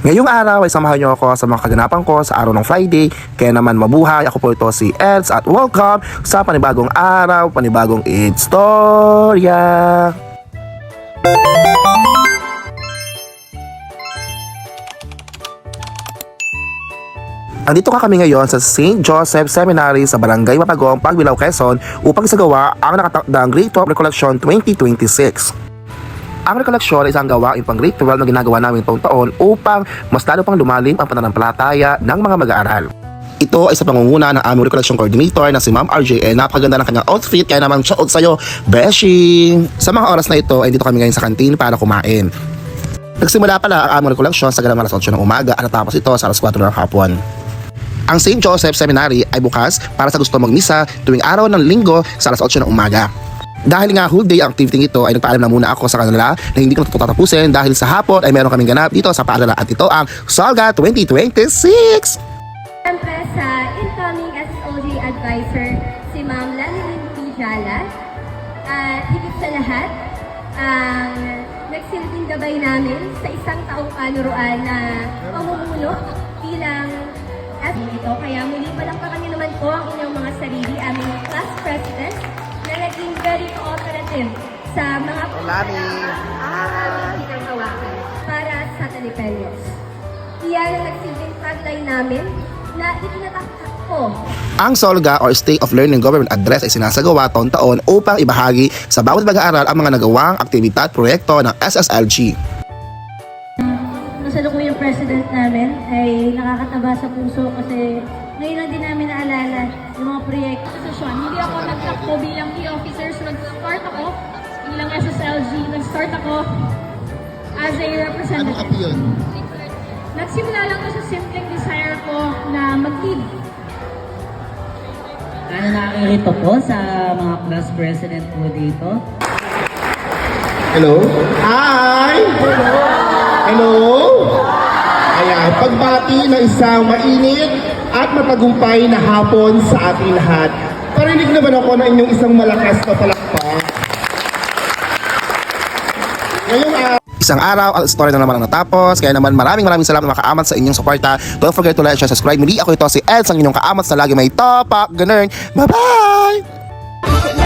Ngayong araw ay samahan niyo ako sa mga kaganapan ko sa araw ng Friday. Kaya naman mabuhay, ako po ito si Eds at welcome sa panibagong araw, panibagong Edstorya. Andito kami ngayon sa St. Joseph Seminary sa Barangay Mapagong, Pagbilao, Quezon upang isagawa ang nakatakdang Great Hope Recollection 2026. Ang rekoleksyon ay isang gawain pang ritual na ginagawa namin taon-taon upang mas lalo pang lumalim ang pananampalataya ng mga mag-aaral. Ito ay sa pangunguna ng aming recollection coordinator na si Ma'am RJ. Napakaganda ng kanyang outfit, kaya naman shout out sa'yo, Beshi! Sa mga oras na ito ay dito kami ngayon sa kantin para kumain. Nagsimula pala ang aming recollection sa ganang alas 8 ng umaga at natapos ito sa alas 4 ng hapon. Ang St. Joseph Seminary ay bukas para sa gusto magmisa tuwing araw ng linggo sa alas 8 ng umaga. Dahil nga whole day ang activity ito ay nagpaalam na muna ako sa kanila na hindi ko natatapusin dahil sa hapon ay meron kaming ganap dito sa paalala at ito ang Solga 2026! Siyempre sa incoming SOG advisor si Ma'am Lanilyn P. Jala at higit sa lahat ang nagsilbing gabay namin sa isang taong kanuruan na pamumuno bilang ito. Kaya muli palakpakan niyo naman po ang inyong mga sarili, aming class president na naging very cooperative sa mga pinagawakan para sa Talipelios. Iyan ang nagsilbing tagline namin na itinataktak ko. Ang SOLGA or State of Learning Government Address ay sinasagawa taon-taon upang ibahagi sa bawat mag-aaral ang mga nagawang aktibidad at proyekto ng SSLG. Masalukuyang president namin ay nakakataba sa puso kasi ngayon lang din namin naalala yung mga proyekto. Hindi ako nagtakbo bilang key officer, so nag-start ako bilang SSLG, nag-start ako as a representative. Ano yun? Nagsimula lang ko sa simpleng desire ko na mag-lead. Ano nakakirito po sa mga class president po dito? Hello? Hi! Hello! Ayan, pagbati na isang mainit at matagumpay na hapon sa ating lahat. Parinig naman ako ng inyong isang malakas na palakpak. Ngayong Isang araw, ang story na naman ang natapos. Kaya naman maraming salamat mga kaamat sa inyong suporta. Don't forget to like, share, subscribe. Muli ako ito si Eds, ang inyong kaamat na lagi may top up. Ganun. Bye-bye!